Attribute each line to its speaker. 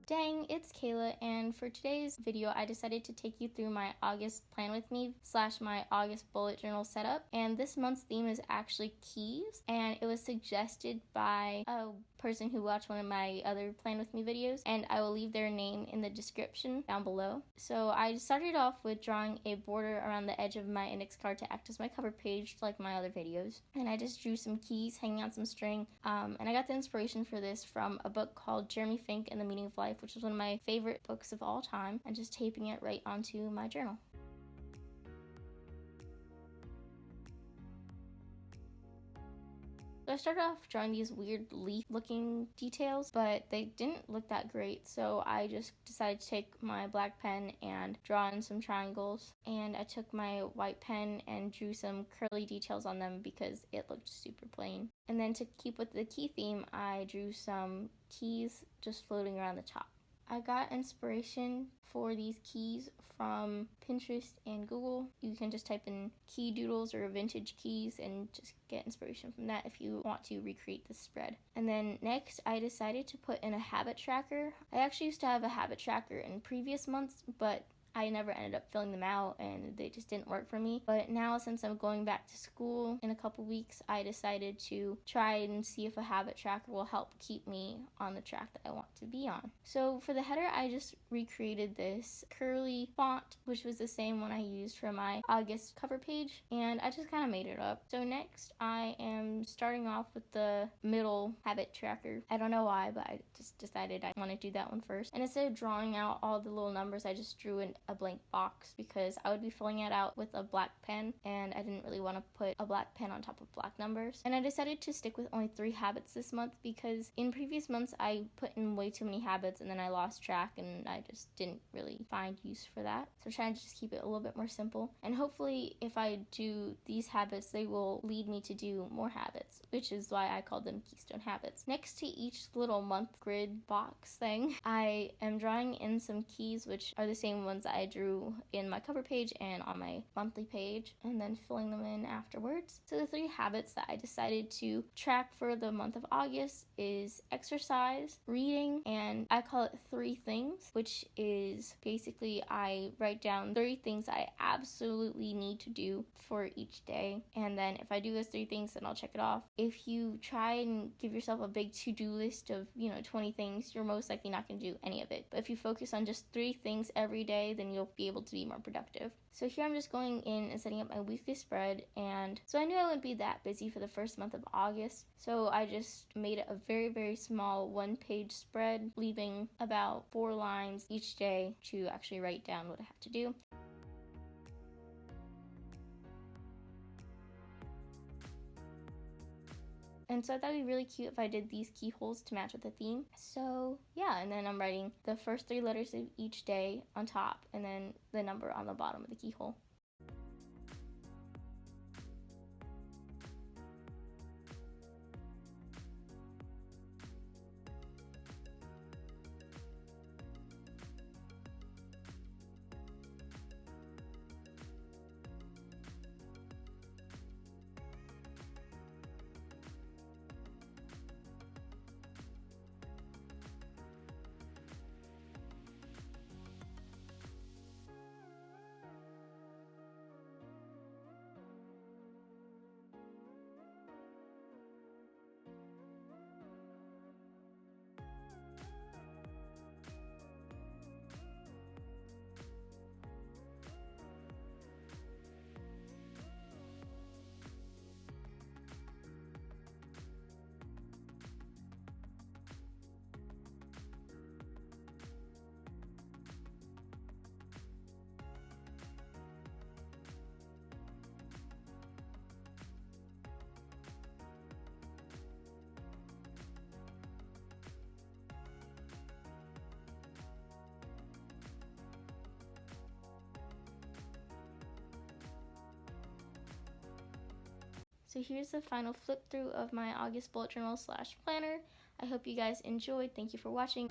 Speaker 1: Dang, it's Kayla, and for today's video I decided to take you through my August plan with me / my August bullet journal setup. And this month's theme is actually keys, and it was suggested by a person who watched one of my other plan with me videos, and I will leave their name in the description down below. So I started off with drawing a border around the edge of my index card to act as my cover page like my other videos, and I just drew some keys hanging on some string, and I got the inspiration for this from a book called Jeremy Fink and the Meaning of Life, which is one of my favorite books of all time, and just taping it right onto my journal. So I started off drawing these weird leaf looking details, but they didn't look that great, so I just decided to take my black pen and draw in some triangles, and I took my white pen and drew some curly details on them because it looked super plain. And then to keep with the key theme, I drew some keys just floating around the top. I got inspiration for these keys from Pinterest and Google. You can just type in key doodles or vintage keys and just get inspiration from that if you want to recreate this spread. And then next I decided to put in a habit tracker. I actually used to have a habit tracker in previous months, but I never ended up filling them out and they just didn't work for me. But now, since I'm going back to school in a couple weeks, I decided to try and see if a habit tracker will help keep me on the track that I want to be on. So for the header, I just recreated this curly font, which was the same one I used for my August cover page, and I just kind of made it up. So next I am starting off with the middle habit tracker. I don't know why, but I just decided I want to do that one first. And instead of drawing out all the little numbers, I just drew in a blank box because I would be filling it out with a black pen, and I didn't really want to put a black pen on top of black numbers. And I decided to stick with only 3 habits this month because in previous months I put in way too many habits and then I lost track and I just didn't really find use for that. So I'm trying to just keep it a little bit more simple, and hopefully if I do these habits they will lead me to do more habits, which is why I called them keystone habits. Next to each little month grid box thing, I am drawing in some keys, which are the same ones I drew in my cover page and on my monthly page, and then filling them in afterwards. So the 3 habits that I decided to track for the month of August is exercise, reading, and I call it 3 things, which is basically I write down 3 things I absolutely need to do for each day, and then if I do those 3 things then I'll check it off. If you try and give yourself a big to-do list of 20 things, you're most likely not going to do any of it. But if you focus on just 3 things every day, then you'll be able to be more productive. So here I'm just going in and setting up my weekly spread, and so I knew I wouldn't be that busy for the first month of August, so I just made it a very, very small 1-page spread, leaving about 4 lines each day to actually write down what I have to do. And so I thought it'd be really cute if I did these keyholes to match with the theme. So yeah, and then I'm writing the first 3 letters of each day on top and then the number on the bottom of the keyhole. So here's the final flip through of my August bullet journal / planner. I hope you guys enjoyed. Thank you for watching.